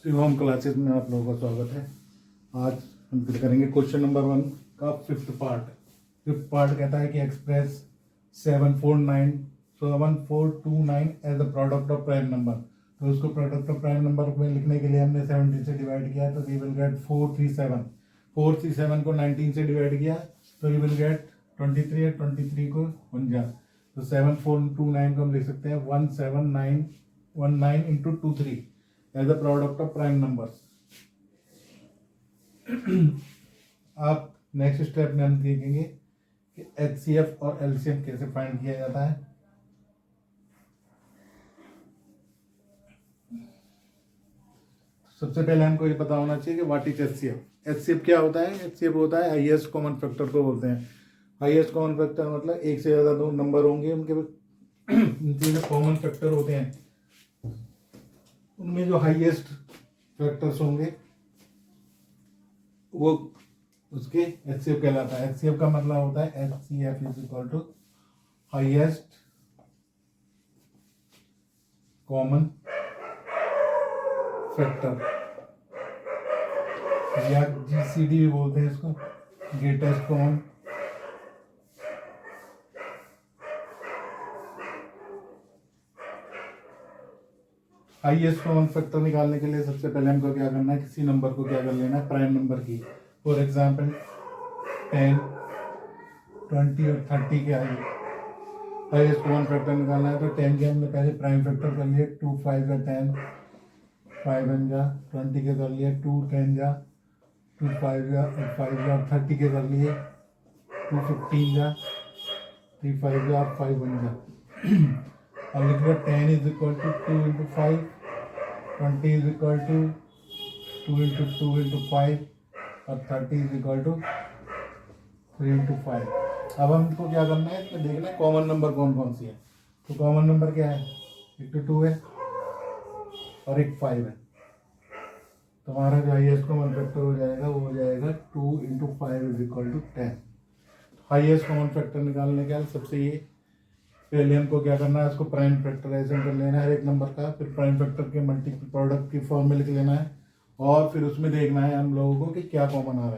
Shivam classes में आप लोगों का स्वागत है। आज हम फिर करेंगे क्वेश्चन नंबर 1 का फिफ्थ पार्ट कहता है कि express 729 as a product of prime number. तो उसको प्रोडक्ट ऑफ प्राइम नंबर में लिखने के लिए हमने 17 से डिवाइड किया, तो वी विल गेट 437 को 19 से डिवाइड किया तो वी विल गेट 23 है, 23 को 49, तो 7429 को हम लिख सकते हैं 17919 into 23 as a product of prime numbers. आप नेक्स्ट स्टेप में हम देखेंगे कि एचसीएफ और एलसीएम कैसे फाइंड किया जाता है। सबसे पहले हमको ये पता होना चाहिए कि व्हाट इज एचसीएफ। एचसीएफ क्या होता है? एचसीएफ होता है हाईएस्ट कॉमन फैक्टर को बोलते हैं। हाईएस्ट कॉमन फैक्टर मतलब एक से ज्यादा दो नंबर होंगे, उनके जो कॉमन फैक्टर होते हैं उनमें जो हाईएस्ट फैक्टर्स होंगे वो उसके एचसीएफ कहलाता है। एचसीएफ का मतलब होता है HCF is equal to highest common factor, या जीसीडी भी बोलते हैं इसको, greatest common highest common factor निकालने के लिए सबसे पहले हमको क्या करना है, किसी नंबर को क्या कर लेना है, प्राइम नंबर की। फॉर एग्जाम्पल 10, 20 और 30 के हाईएस्ट कॉमन फैक्टर निकालना है, तो 10 के हमने पहले प्राइम फैक्टर कर लिए, 2 5 या 10, 5 बन जा, 20 के कर लिए 2 10 जा, 2 5 या 5 जा, 30 के कर लिए 2 15 जा, 3 5 जा, 5 बन जा। अब लिख लो 10 is equal to 2 into 5, 20 is equal to 2 into 2 into 5 और 30 इज इक्वल टू 3 इंटू 5। अब हमको क्या करना है, इसमें देखना है कॉमन नंबर कौन कौन सी है। तो कॉमन नंबर क्या है, एक तो 2 है और एक 5 है। तो हमारा जो हाईएस्ट कॉमन फैक्टर हो जाएगा वो हो जाएगा 2 into 5 is equal to 10। Highest common factor निकालने के लिए सबसे ये पहले हमको क्या करना है, उसको प्राइम फैक्टराइजेशन कर लेना है हर एक नंबर का, फिर प्राइम फैक्टर के मल्टीपल प्रोडक्ट की फॉर्म में लिख लेना है और फिर उसमें देखना है हम लोगों को कि क्या कॉमन आ रहा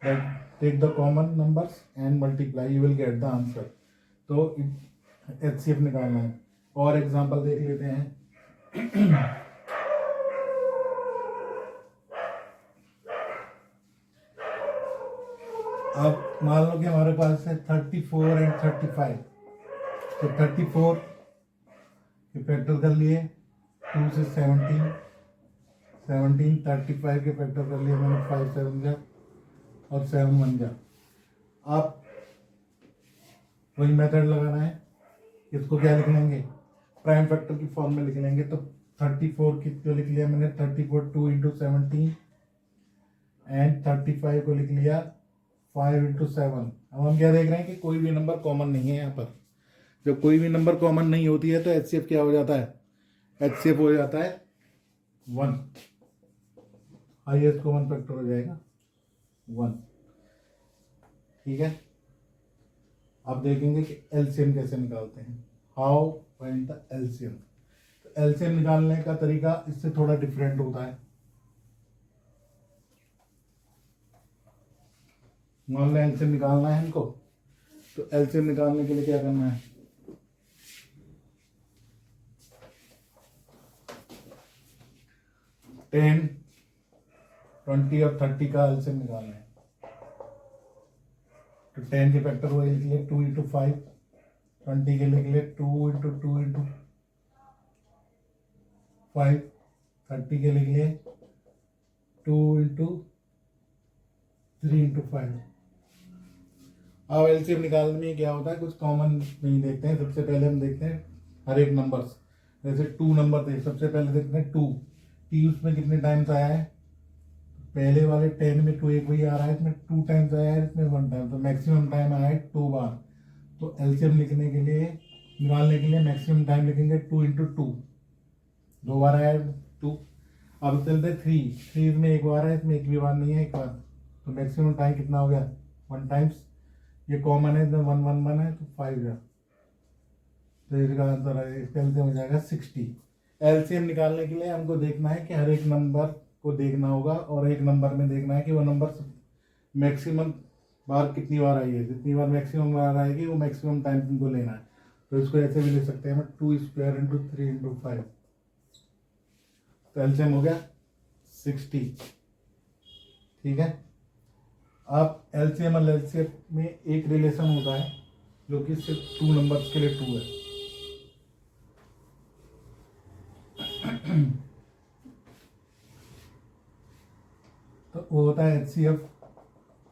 है। Take the common numbers and multiply, you will get the answer. तो एचसीएफ निकालना है। और एग्जांपल देख लेते हैं। अब मान लो कि हमारे पास है 34 एंड 35, तो 34 के फैक्टर कर लिए 2 से 17, 35 के फैक्टर कर लिए मैंने 5 7 जा और 7 1 जा। आप वही मेथड लगाना है, इसको क्या लिख लेंगे, प्राइम फैक्टर की फॉर्म में लिख लेंगे। तो 34 कितना लिख लिया मैंने, 34 2 इंटू 17 एंड 35 को लिख लिया 5 इंटू 7। अब हम क्या देख रहे हैं कि कोई भी नंबर कॉमन नहीं है यहाँ पर। जब कोई भी नंबर कॉमन नहीं होती है तो एचसीएफ क्या हो जाता है, एचसीएफ हो जाता है 1, हाईएस्ट कॉमन फैक्टर हो जाएगा 1। ठीक है, अब देखेंगे कि एलसीएम कैसे निकालते हैं, हाउ फाइंड द एलसीएम। तो एलसीएम निकालने का तरीका इससे थोड़ा डिफरेंट होता है। मान लो एलसीएम निकालना है हमको, तो एलसीएम निकालने के लिए क्या करना है, टेन 20 और 30 का एलसीएम निकालना है। तो 10 के फैक्टर वो लिख लिए 2 इंटू 5, 20 के लिख लिए 2 इंटू 2 इंटू 5, 30 के लिख लिए 2 इंटू 3 इंटू 5। अब एलसीएम निकालने में क्या होता है, कुछ कॉमन नहीं देखते हैं। सबसे पहले हम देखते हैं हर एक नंबर्स, जैसे 2 नंबर थे, सबसे पहले देखते हैं 2 टी उसमें कितने टाइम्स आया है। पहले वाले 10 में 2 एक वही आ रहा है, इसमें 2 टाइम्स आया है, इसमें 1 टाइम, तो मैक्सिमम टाइम आया है 2 बार। तो एलसीएम लिखने के लिए, निकालने के लिए मैक्सिमम टाइम लिखेंगे 2 इंटू 2, 2 बार आया है 2। अब चलते 3 में 1 बार है, इसमें एक भी बार नहीं है, 1 बार, तो मैक्सिमम टाइम कितना हो गया 1 टाइम्स। ये कॉमन है, इसमें 1 1 1 है, तो 5 जा, तो इसका आंसर है, इसका एलसीएम हो जाएगा 60। एलसीएम निकालने के लिए हमको देखना है कि हर एक नंबर को देखना होगा और एक नंबर में देखना है कि वो नंबर मैक्सिमम बार कितनी बार आई है। जितनी बार मैक्सिमम बार आएगी वो मैक्सिमम टाइम तुमको लेना है। तो इसको ऐसे भी ले सकते हैं हम, 2² इंटू 3 इंटू 5। तो एलसीएम हो गया 60। ठीक है। अब एलसीएम और एलसीएम में एक रिलेशन होता है जो कि सिर्फ 2 नंबर्स के लिए 2 है। तो वो होता है HCF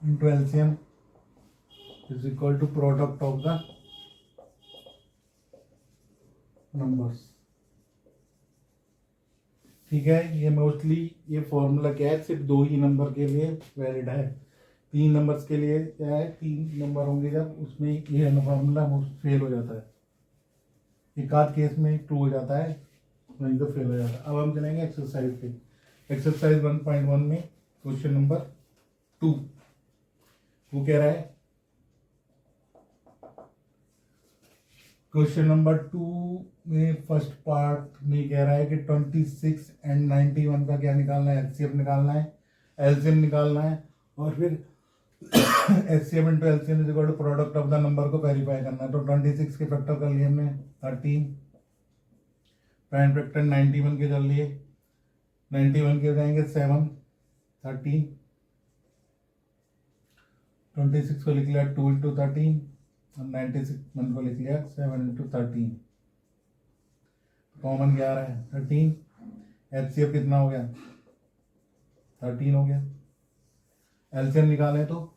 into LCM is equal to product of the numbers. ठीक है। ये मोस्टली ये फॉर्मूला क्या है, सिर्फ 2 ही नंबर के लिए वैलिड है। 3 नंबर्स के लिए क्या है, 3 नंबर होंगे जब उसमें ये फॉर्मूला फेल हो जाता है। एक आध केस में ट्रू हो जाता है, नहीं तो फेल हो जाता है। अब हम चलेंगे एक्सरसाइज पे। एक्सरसाइज 1.1 में क्वेश्चन नंबर 2 वो कह रहा है, क्वेश्चन नंबर 2 में फर्स्ट पार्ट में कह रहा है कि 26 एंड 91 का क्या निकालना है, एचसीएफ निकालना है, एलसीएम निकालना है और फिर HCF into LCM is equal to product of the number को वेरीफाई करना है। तो 26 के फैक्टर कर लिए हमने 13, प्राइम फैक्टर 91 के कर लिए, 91 के हो जाएंगे 7, 13, 26 को लिख लिया 2 इंटू 13 और 96 मन को लिख लिया 7 इंटू 13। कॉमन 11 है 13। एचसीएफ कितना हो गया 13 हो गया। एलसीएम निकालें तो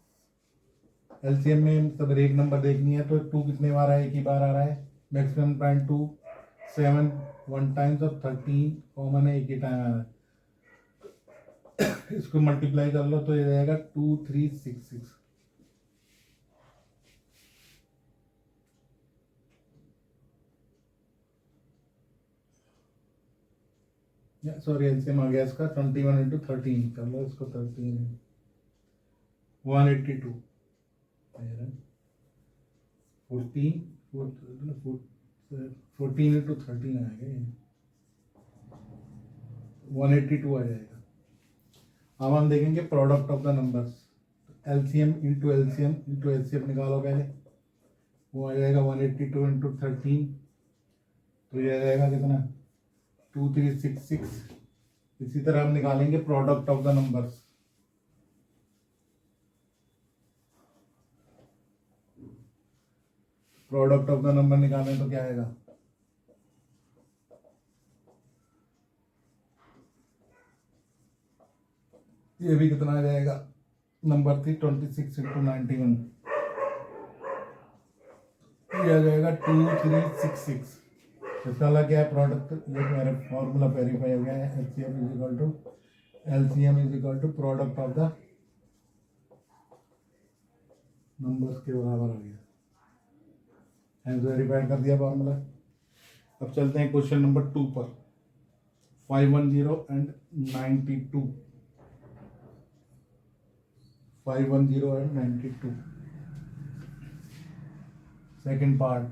एलसीएम में सब एक नंबर देखनी है। तो 2 कितने बार है, एक ही बार आ रहा है। मैक्सिमम टाइम 2, 7 1 टाइम्स और 13 कॉमन है, एक ही टाइम आ रहा है। इसको मल्टीप्लाई कर लो तो ये जाएगा 2366। सॉरी एलसीएम आ गया इसका 21 इंटू 13 कर लो इसको 13 182 14 इंटू 13 आएगा, 182 आ जाएगा। अब हम देखेंगे product of the numbers. LCM into LCM into LCM निकालो पहले, वो आ जाएगा 182 इंटू 13। तो ये आ जाएगा कितना 2366। इसी तरह हम निकालेंगे product of the numbers. Product of the number निकालें तो क्या आएगा, ये भी कितना आ जाएगा, नंबर थी 26 इंटू 91, ये आ जाएगा 2366। इसका अलग क्या है प्रोडक्ट, ये मेरा फॉर्मूला वेरीफाई हो गया है। HCF is equal to LCM is equal to product of the numbers के बराबर आ गया, वेरीफाई कर दिया फॉर्मूला। अब चलते हैं क्वेश्चन नंबर 2 पर। 510 and 92, 510 and 92 second part.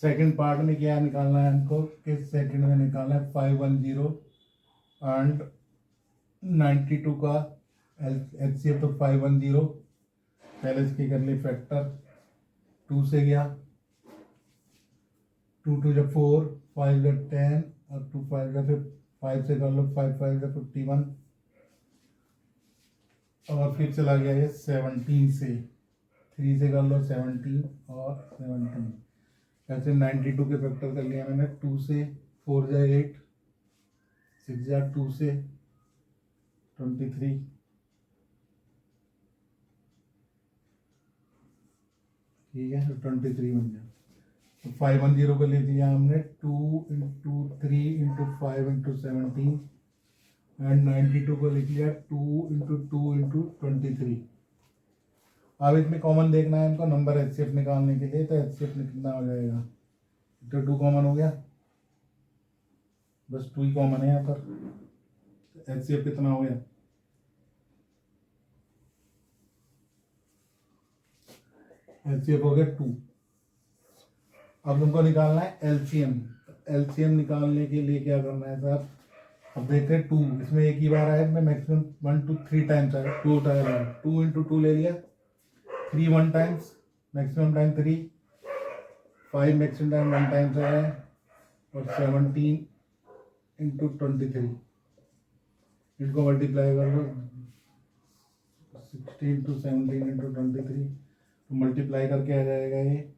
Second part में क्या निकालना है हमको, किस सेकंड में निकालना है 510 एंड 92 का एचसीएफ। तो 510 पहले इसकी कर ली फैक्टर, 2 से गया, 2 2 जब 4, 5 जब 10 और 2 5 जब 5 से कर लो, 5 5 जब 51 और फिर चला गया ये 17 से, 3 से कर लो 17 और 17। ऐसे 92 के फैक्टर कर लिया मैंने, 2 से 4 जा 8, 6 जा 2 से 23, ठीक है, 23 बन गया। तो 510 को ले लिया हमने 2 इंटू 3 इंटू 5 इंटू 17 एंड 92 को लिख लिया 2 इंटू 2 इंटू 23। अब इसमें कॉमन देखना है हमको नंबर एचसीएफ निकालने के लिए। तो एचसीएफ कितना हो जाएगा, तो 2 कॉमन हो गया, बस 2 ही कॉमन है यहाँ पर। एचसीएफ कितना हो गया एलसीएफ हो गया 2। अब तुमको निकालना है एलसीएम। एलसीएम निकालने के लिए क्या करना है सर, अब देखते हैं 2 इसमें एक ही बार आया, मैं मैक्सिमम 1 to 3 टाइम्स आया, 2 टाइम 2 इंटू 2 ले लिया, 3 1 times, maximum time 3, 5 maximum time 1 times आया, और 17 इंटू 23, इनको मल्टीप्लाई कर लो, 16 to 17 इंटू 23, तो मल्टीप्लाई करके आ जाएगा ये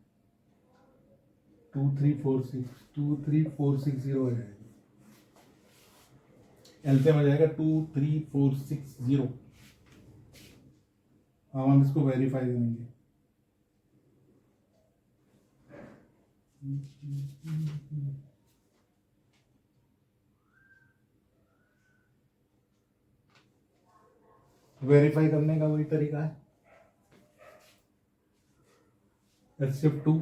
23460 हो जाएगा, एलसीएम आ जाएगा 23460। अब हम इसको वेरीफाई करेंगे। वेरीफाई करने का वही तरीका है, LCM 2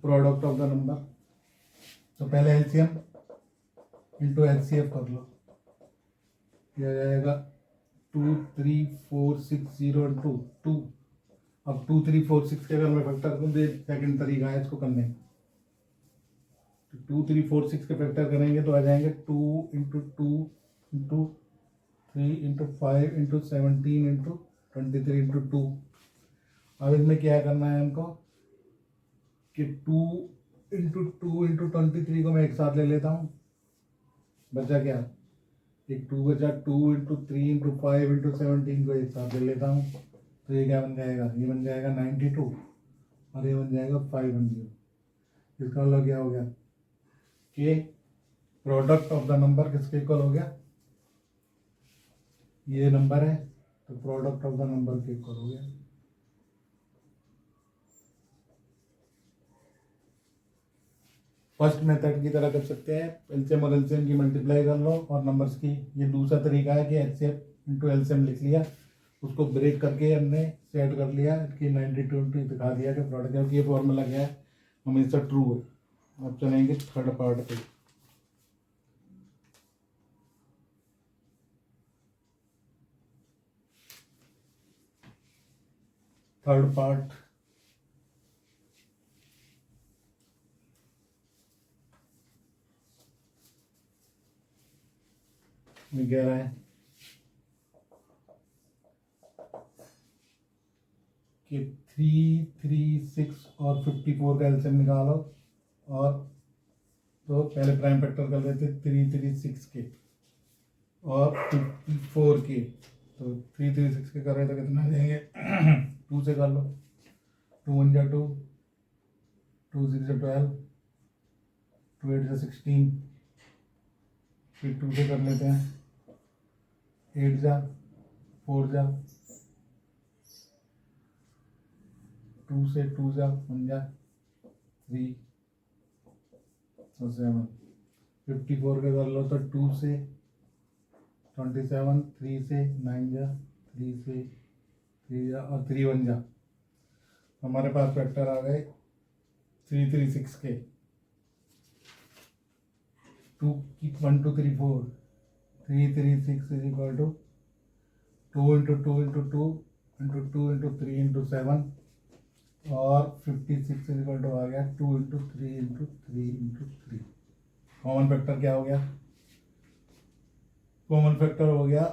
product of the number, तो पहले एलसीएम इंटू एलसीएफ कर लो, ये आ जाएगा 23460 इंटू 2। अब 2346 के अगर मैं फैक्टर करूँ, सेकंड तरीका है इसको करने का, 2346 के फैक्टर करेंगे तो आ जाएंगे 2 into 2 into 3 into 5 into 17 into 23 into 2। अब इसमें क्या करना है हमको कि 2 इंटू 2 इंटू 23 को मैं एक साथ ले लेता हूँ, बचा क्या, एक 2 बचा, 2 इंटू 3 इंटू 5 इंटू 17 को एक साथ ले लेता हूँ, तो ये क्या बन जाएगा, ये बन जाएगा 92 और ये बन जाएगा 500। इसका मतलब क्या हो गया कि प्रोडक्ट ऑफ द नंबर किसके इक्वल हो गया, ये नंबर है तो प्रोडक्ट ऑफ द नंबर के इक्वल हो गया। फर्स्ट मेथड की तरह कर सकते हैं, एलसीएम और एलसीएम की मल्टीप्लाई कर लो और नंबर्स की। ये दूसरा तरीका है कि एचसीएफ इंटू एलसीएम लिख लिया, उसको ब्रेक करके हमने सेट कर लिया कि 92 दिखा दिया कि प्रोडक्ट, क्योंकि ये फॉर्मूला क्या है हमेशा ट्रू है। अब चलेंगे थर्ड पार्ट पे। थर्ड पार्ट में कह रहा है कि 336 और 54 का एलसीएम निकालो, और तो पहले प्राइम फैक्टर कर लेते 336 के और 54 के, तो 336 के कर रहे तो कितना देंगे 2 से कर लो, 2 1 जा 2, 2 6 जा 12, 2 8 जा 16, फिर 2 से कर लेते हैं, 8 जा 4 जा, 2 से 2 जा 1 जा 3 और 7, 54 के कर लो तो 2 से 27, 3 से 9 जा, 3 से 3 जा और 3 1 जा, हमारे पास फैक्टर आ गए 336 के, 2 1 2 3 4, 336 is equal to 2 into 2 into 2 into 2 into 3 into 7, और 56 इज इक्वल टू आ गया 2 into 3 into 3 into 3। Common factor क्या हो गया, कॉमन फैक्टर हो गया,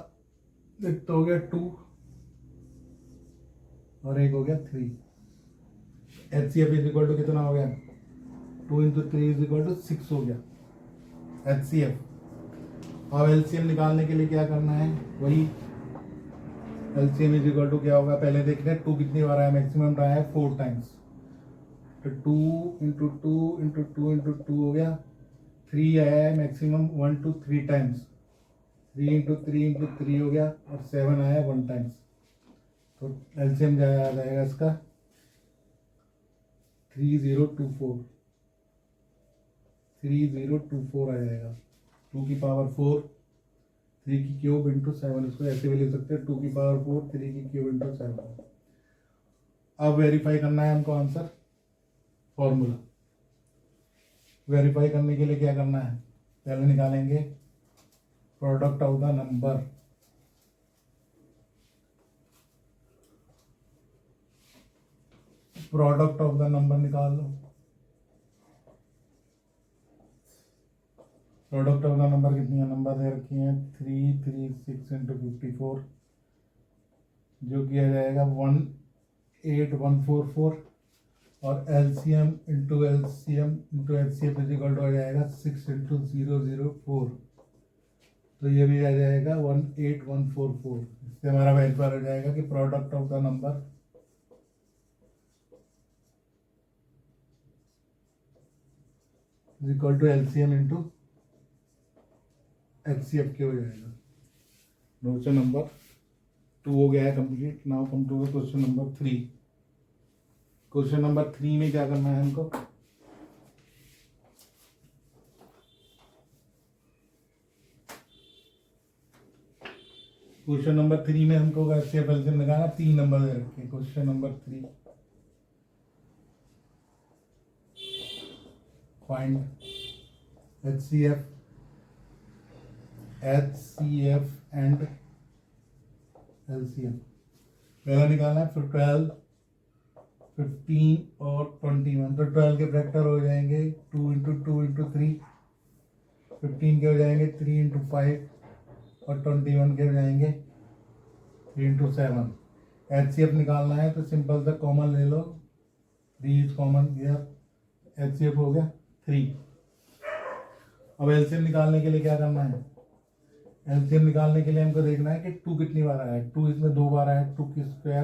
एक तो हो गया 2 और एक हो गया 3। एचसीएफ इज इक्वल टू कितना हो गया, 2 इंटू 3 इज इक्वल टू 6 हो गया एचसीएफ। अब एलसीएम निकालने के लिए क्या करना है, वही एलसीएम इज इक्वल टू क्या होगा, पहले देखते हैं 2 कितनी बार आया, मैक्सिमम आया है 4 टाइम्स, तो 2 इंटू 2 इंटू 2 इंटू 2 हो गया, 3 आया है maximum 1 to 3 times, 3 into 3 into 3 हो गया, और 7 आया है 1 टाइम्स, तो एलसीएम आ जाएगा इसका 3024, 3024 आ जाएगा, 2 की पावर 4, 3 की क्यूब इंटू 7, इसको ऐसे भी लिख सकते हैं 2 की पावर 4, 3 की क्यूब इंटू 7। अब वेरीफाई करना है हमको आंसर, फॉर्मूला वेरीफाई करने के लिए क्या करना है, पहले निकालेंगे product of the number, product of the number निकाल लो। प्रोडक्ट ऑफ द नंबर कितनी है, नंबर दे रखी है 336 इंटू 54, जो किया जाएगा 18144, और LCM into LCM into HCF is equal to आ जाएगा 6 इंटू 004, तो ये भी आ जाएगा 18144। इससे हमारा वैल्यू बार हो जाएगा कि product of the number is equal to LCM into HCF के हो जाएगा। क्वेश्चन नंबर 2 हो गया है complete. Now come to question number 3। Question number 3 में क्या करना है हमको, क्वेश्चन नंबर 3 में हमको एचसीएफ एलसीएम निकालना, 3 नंबर दे रखे हैं। Question number 3, find HCF and LCM. पहला निकालना है, फिर 12, 15 और 21। तो 12 के फैक्टर हो जाएंगे 2 इंटू 2 इंटू 3, 15 के हो जाएंगे 3 इंटू 5, और 21 के हो जाएंगे 3 इंटू 7। एचसीएफ निकालना है तो सिंपल सा कॉमन ले लो, 3 इज कॉमन हियर, एचसीएफ हो गया 3। अब एलसीएम निकालने के लिए क्या करना है, एलसीएम निकालने के लिए हमको देखना है कि 2 कितनी बार आया है। 2 इसमें 2 बार आया है, 2 की square,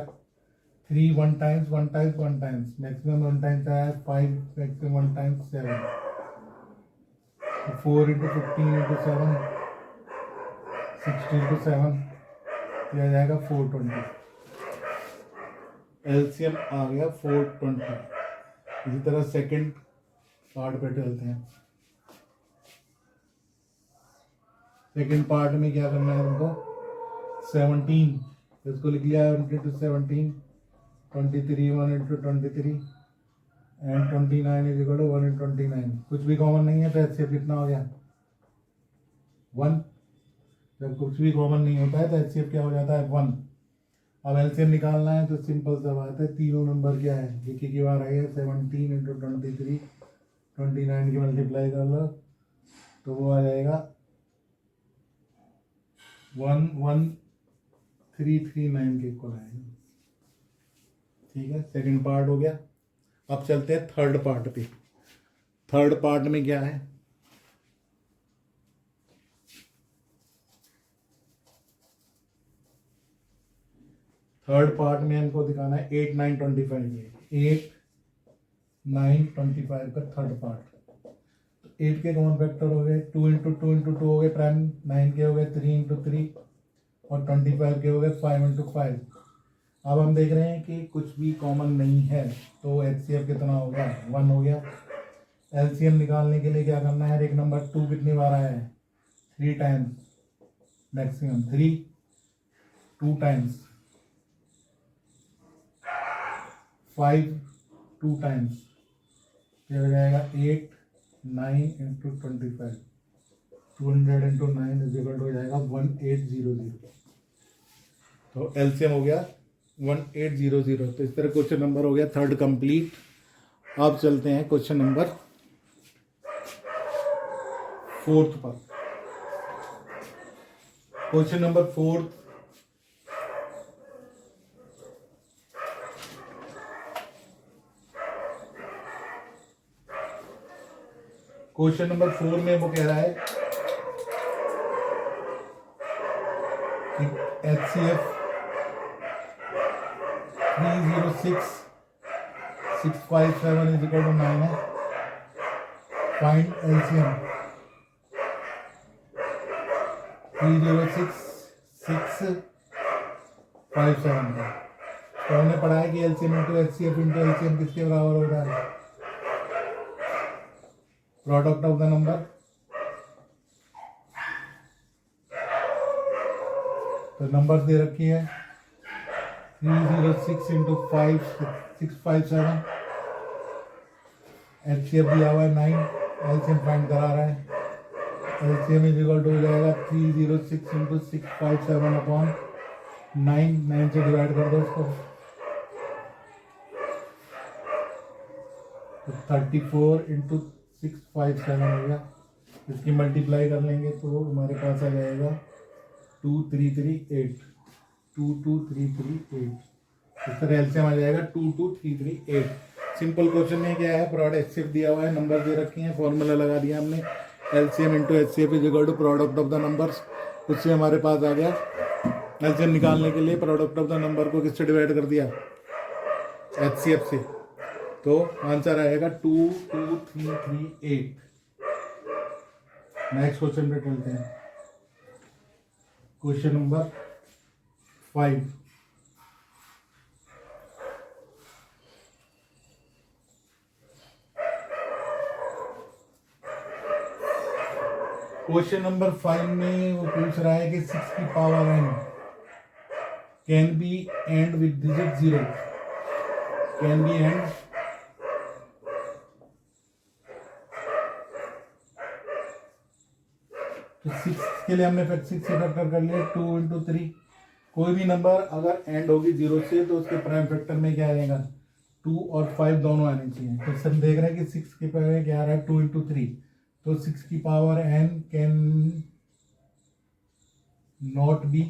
3 1 times, 1 times, 1 times, maximum 1 times आया है, 5 maximum 1 times 7, 4 into 15 into 7, 60 into 7, यह जाएगा 420। एलसीएम आ गया 420। इसी तरह सेकंड पार्ट पे चलते हैं। सेकेंड पार्ट में क्या करना है हमको, 17, इसको लिख लिया 1 into 17, 23 1 into 23, and 29 is equal to 1 into 29। कुछ भी कॉमन नहीं है तो एचसीएफ कितना हो गया 1। जब कुछ भी कॉमन नहीं होता है तो एचसीएफ क्या हो जाता है 1। अब एलसीएम निकालना है तो सिंपल सा बात है, तीनों नंबर क्या है, एक ही बार आई है, 17 इंटू 23, 29 की मल्टीप्लाई कर लो तो वो आ जाएगा 11339 के इक्वल आएगा। ठीक है, सेकंड पार्ट हो गया। अब चलते हैं थर्ड पार्ट पे। थर्ड पार्ट में क्या है, थर्ड पार्ट में हमको दिखाना है 8 9 25 में, 8 9 25 का थर्ड पार्ट। 8 के कॉमन फैक्टर हो गए, 2 इंटू 2 इंटू 2 हो गए प्राइम, 9 के हो गए 3 इंटू 3, और 25 के हो गए 5 इंटू 5। अब हम देख रहे हैं कि कुछ भी कॉमन नहीं है तो एचसीएफ कितना हो गया 1 हो गया। एलसीएम निकालने के लिए क्या करना है, एक नंबर 2 कितनी बार आया है 3 टाइम्स, मैक्सिमम 3, 2 टाइम्स, 5 2 टाइम्स, ये हो जाएगा 8 9 into 25, 200 into 9 is equal to हो जाएगा 1800। तो एलसीएम हो गया 1800। तो इस तरह क्वेश्चन नंबर हो गया थर्ड कंप्लीट। अब चलते हैं क्वेश्चन नंबर फोर्थ पर। Question number fourth, question number 4 में वो कह रहा है कि एचसीएफ 306 657 इज इक्वल टू 9 है। फाइंड एलसीएम 306 657 का। तो हमने पढ़ा है कि LCM into HCF into LCM किसके बराबर हो रहा है, प्रोडक्ट ऑफ द नंबर। तो नंबर दे रखी है 306 इंटू 5 657, एचसीएफ दिया हुआ है 9, एलसीएम फाइंड करा रहा है। एलसीएम इज इक्वल टू हो जाएगा 306 इंटू 657 अपॉन 9 से डिवाइड कर दो इसको, तो 34 इंटू 657 हो गया। इसकी मल्टीप्लाई कर लेंगे तो हमारे पास आ जाएगा 2338, 22338। इस तरह एलसीएम आ जाएगा 22338। सिंपल क्वेश्चन में क्या है, प्रोडक्ट एचसीएफ दिया हुआ है, नंबर दे रखे हैं, फॉर्मूला लगा दिया हमने, LCM into HCF is equal to product of the numbers. उससे हमारे पास आ गया एलसीएम निकालने के लिए प्रोडक्ट ऑफ द नंबर को किससे डिवाइड कर दिया, एचसीएफ से, तो आंसर आएगा 22338। नेक्स्ट क्वेश्चन पे चलते हैं, क्वेश्चन नंबर 5। क्वेश्चन नंबर 5 में वो पूछ रहा है कि 6 की power n can be and with digit 0, can be and तो 6 के लिए हमने 6 से फैक्टर कर लिया, 2 इंटू 3। कोई भी नंबर अगर एंड होगी 0 से तो उसके प्राइम फैक्टर में क्या आएगा, 2 और 5 दोनों आने चाहिए। तो हम देख रहे हैं कि 6 के पावर क्या आ रहा है, 2 इंटू 3। तो 6 की power n can not be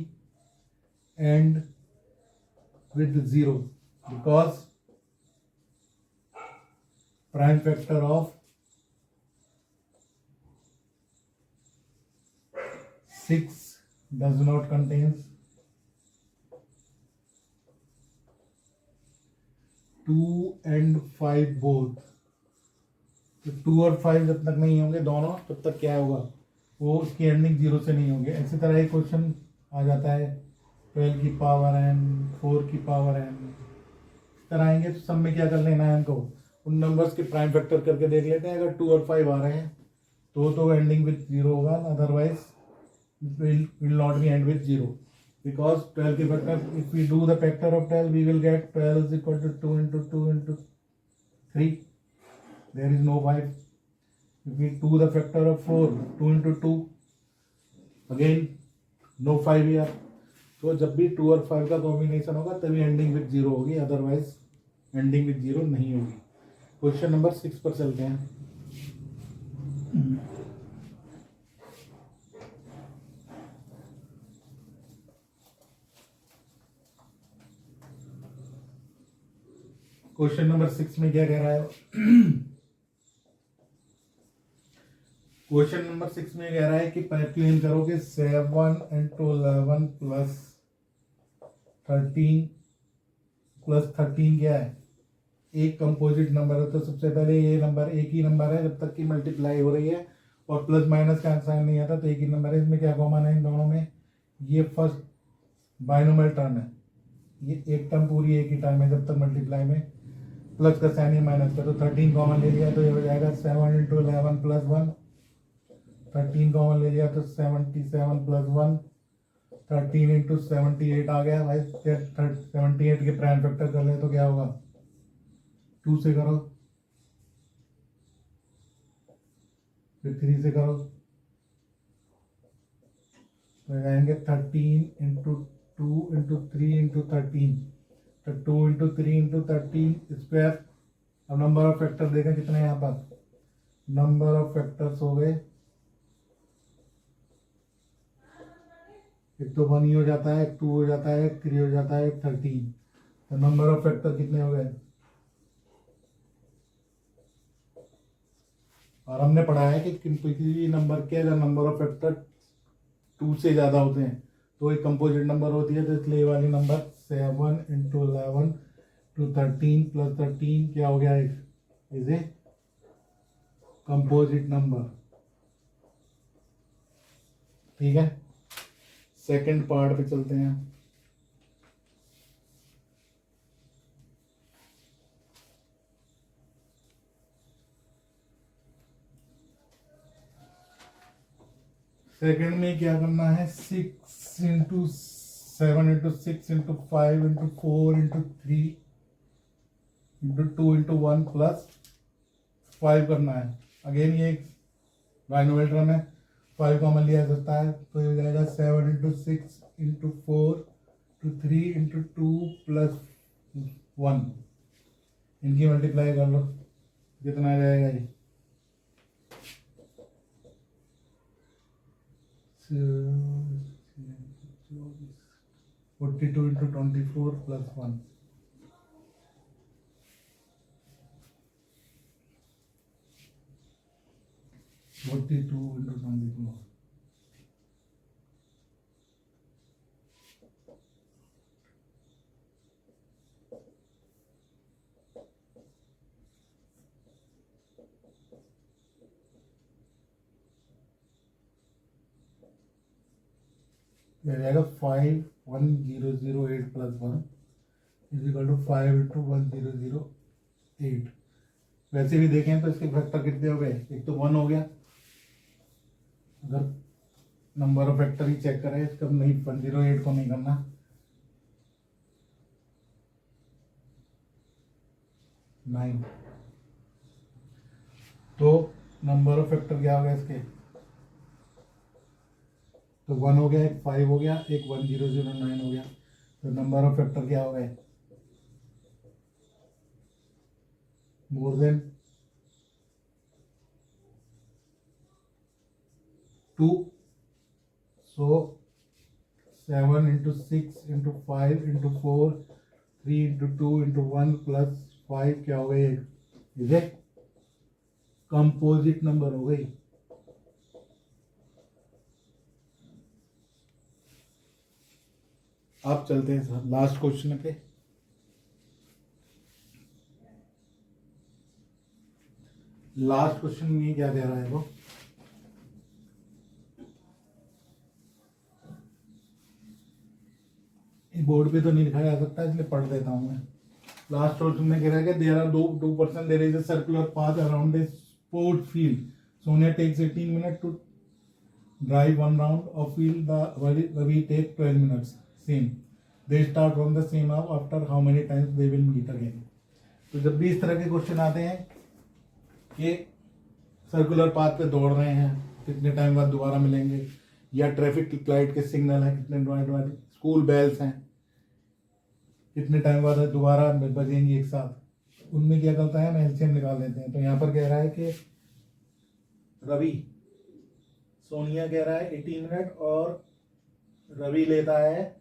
and with 0 because prime factor of 6 does not contains 2 and 5 both। तो 2 और 5 जब तक नहीं होंगे दोनों, तब तक क्या होगा, वो उसकी एंडिंग 0 से नहीं होंगे। इसी तरह एक क्वेश्चन आ जाता है 12 की पावर n, 4 की पावर n, इस तरह आएंगे। तो सब में क्या कर लेना है, इनको उन नंबर्स के प्राइम फैक्टर करके देख लेते हैं। अगर 2 और 5 आ रहे हैं तो एंडिंग विथ 0 होगा, otherwise will not be end with 0 because 12 के factor, if we do the factor of 12 we will get 12 is equal to 2 into 2 into 3, there is no 5। if we do the factor of 4, 2 into 2, again no 5 here। तो जब भी 2 और 5 का combination होगा तभी ending with 0 होगी, otherwise ending with 0 नहीं होगी। क्वेश्चन नंबर 6 पर चलते हैं। क्वेश्चन नंबर 6 में क्या कह रहा है, क्वेश्चन नंबर 6 में कह रहा है कि क्लीन करो कि 7 इंटू 11 प्लस 13 प्लस 13 क्या है, एक कंपोजिट नंबर है। तो सबसे पहले ये नंबर एक ही नंबर है जब तक कि मल्टीप्लाई हो रही है और प्लस माइनस का साइन नहीं आता, तो एक ही नंबर है। इसमें क्या कॉमन है इन दोनों में, ये फर्स्ट बाइनोमियल टर्म है, ये एक टर्म पूरी एक ही टर्म है जब तक मल्टीप्लाई में प्लस का साइन है माइनस का। तो 13 कॉमन ले लिया तो ये हो जाएगा 7 इंटू 11 प्लस 1, 13 कॉमन ले लिया तो 77 प्लस 1, 13 इंटू 78 आ गया भाई। 78 के प्राइम फैक्टर कर ले तो क्या होगा, 2 से करो, फिर 3 से करो, तो जाएंगे 13 इंटू 2 इंटू 3 इंटू 13, तो 2 इंटू 3 इंटू 13 स्क्वायर। अब नंबर ऑफ फैक्टर देखें कितने यहाँ पर, नंबर ऑफ फैक्टर्स हो गए, एक तो 1 ही हो जाता है, एक 2 हो जाता है, एक 3 हो जाता है, एक 13। तो नंबर ऑफ फैक्टर कितने हो गए, और हमने पढ़ा है कि किसी भी नंबर के अगर नंबर ऑफ फैक्टर 2 से ज़्यादा होते हैं तो एक कंपोजिट नंबर होती है। तो इसलिए वाली नंबर 7 इंटू 11 टू 13 प्लस 13 क्या हो गया, इज ए कंपोजिट नंबर। ठीक है, सेकंड पार्ट पे चलते हैं। सेकंड में क्या करना है, 6 into 7 into 6 into 5 into 4 into 3 into 2 into 1 plus 5 करना है। अगेन ये बाइनोमियल टर्म है, 5 कॉमन लिया जा सकता है, तो ये हो जाएगा 7 into 6 into 4 to 3 into 2 plus 1। इनकी मल्टीप्लाई कर लो, कितना आ जाएगा ये 42 इंटू 24 प्लस 1 42 इंटू 24 ये जाएगा 51008 plus 1 is equal to 5 into 1008। वैसे भी देखें तो इसके फैक्टर कितने हो गए, एक तो 1 हो गया, अगर नंबर ऑफ फैक्टर ही चेक करें इसका, नहीं 108 को नहीं करना, 9, तो नंबर ऑफ फैक्टर क्या हो गया इसके, तो 1 हो गया, एक 5 हो गया, एक 1009 हो गया, तो नंबर ऑफ फैक्टर क्या हो गए, मोर देन 2, सो 7 into 6 into 5 into 4 3 into 2 into 1 plus 5 क्या हो गई, ये कंपोजिट नंबर हो गई। आप चलते हैं सर लास्ट क्वेश्चन पे। लास्ट क्वेश्चन में क्या दे रहा है वो, बोर्ड पे तो नहीं लिखा जा सकता इसलिए पढ़ देता हूं मैं। लास्ट क्वेश्चन में कह रहा है कि there are 2% there is a circular path around the sport field, Sonia takes 18 minute to drive one round of field, the Ravi take 12 minutes same, they start from the same half, after how many times they will meet again. तो जब भी इस तरह के question आते हैं कि circular path पे दौड़ रहे हैं, कितने टाइम बाद दोबारा मिलेंगे, या ट्रैफिक लाइट के सिग्नल हैं कितने टाइम बाद, स्कूल बेल्स हैं कितने टाइम बाद दोबारा बजेंगे एक साथ, उनमें क्या करता है हम एलसीएम निकाल लेते हैं। तो यहाँ पर कह रहा है कि रवि, सोनिया कह रहा है 18 मिनट और रवि लेता है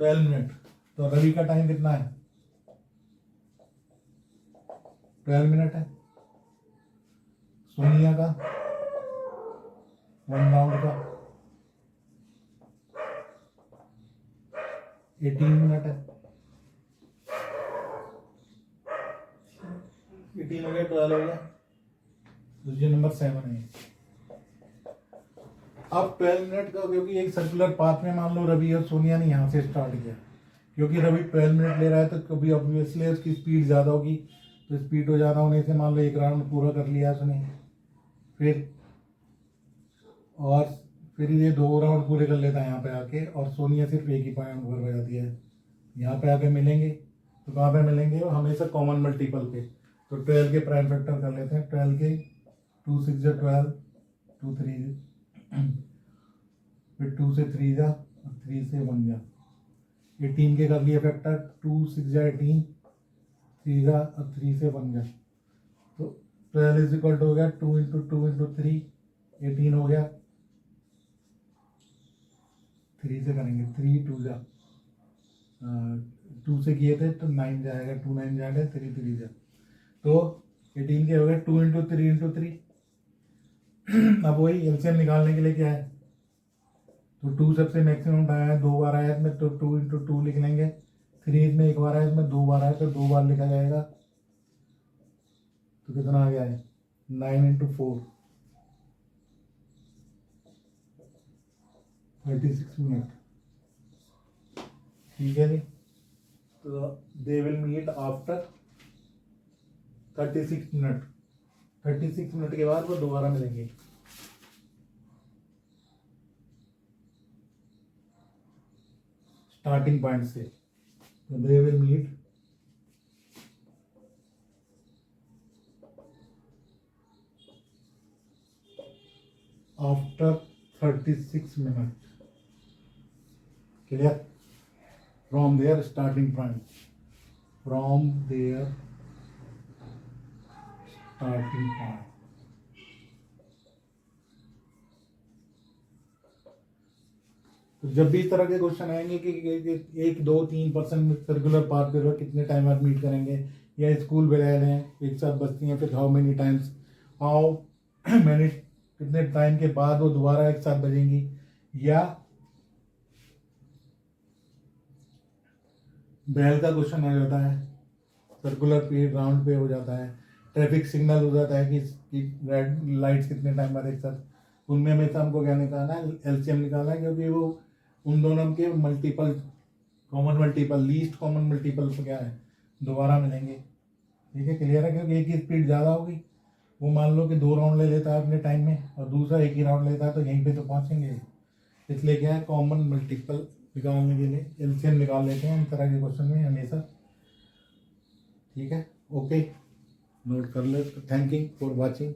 12 मिनट, तो रवि का टाइम कितना है, 12 मिनट है, सोनिया का 1 राउंड का 18 मिनट है, 18 हो गया, 12 हो गया, दूसरे नंबर 7 है। अब 12 मिनट का, क्योंकि एक सर्कुलर पाथ में मान लो रवि और सोनिया ने यहाँ से स्टार्ट किया, क्योंकि रवि 12 मिनट ले रहा है तो कभी ऑब्वियसली उसकी स्पीड ज़्यादा होगी, तो स्पीड हो ज़्यादा होने से मान लो एक राउंड पूरा कर लिया उसने, फिर ये 2 राउंड पूरे कर लेता है यहाँ पे आके, और सोनिया सिर्फ एक ही पॉइंट पर हो जाती है। यहाँ पे आके मिलेंगे तो कहाँ पे मिलेंगे, हमेशा कॉमन मल्टीपल पे, तो 12 के प्राइम फैक्टर कर लेते हैं, 12 के 2 6 जा 12, 2 3 फिर 2 से 3 जा, 3 से 1 जा, 18 के कर लिए फैक्टर, 2 6 जा 18, 3 जा और 3 से 1 जा, तो 12 इज इक्वल टू हो गया 2 इंटू 2 इंटू 3, 18 हो गया, 3 से करेंगे 3 2 जा, 2 से किए थे तो 9 जाएगा, 2 9 जाएगा, 3 3 जा, तो 18 के हो गए 2 इंटू 3 इंटू 3। अब वही एलसीएम निकालने के लिए क्या है, तो 2 सबसे मैक्सिमम आया है, 2 बार आया इसमें, तो 2 इंटू 2 लिख लेंगे, 3 इसमें 1 बार आया, इसमें 2 बार आया तो 2 बार लिखा जाएगा, तो कितना आ गया है 9 इंटू 4, 36 मिनट, ठीक है जी। तो they will meet after 36 minute, 36 minute के बाद वो दोबारा मिलेंगे। स्टार्टिंग पॉइंट से, तो they will meet after 36 minute, clear, from there starting point, from there starting point. तो जब भी इस तरह के क्वेश्चन आएंगे कि 1 2 3% सर्कुलर पाथ पे कितने टाइम आप मीट करेंगे, या स्कूल बेल हैं एक साथ बजती हैं, फिर how many times, how many कितने टाइम के बाद वो दोबारा एक साथ बजेंगी, या बेल का क्वेश्चन आ जाता है, सर्कुलर पे राउंड पे हो जाता है, ट्रैफिक सिग्नल हो जाता है कि रेड लाइट्स कितने टाइम बाद एक साथ, उनमें हमेशा हमको क्या निकालना है, एलसीएम निकालना है, क्योंकि वो उन दोनों के multiple common multiple least common multiple पे क्या है दोबारा मिलेंगे। ठीक है, क्लियर है, क्योंकि एक की स्पीड ज़्यादा होगी, वो मान लो कि 2 राउंड ले लेता है अपने टाइम में और दूसरा एक ही राउंड लेता है, तो यहीं पे तो पहुँचेंगे। इसलिए क्या है, कॉमन मल्टीपल निकालने के लिए एलसीएम निकाल लेते हैं इन तरह के क्वेश्चन में हमेशा। ठीक है, ओके, नोट कर ले। Thank you for watching.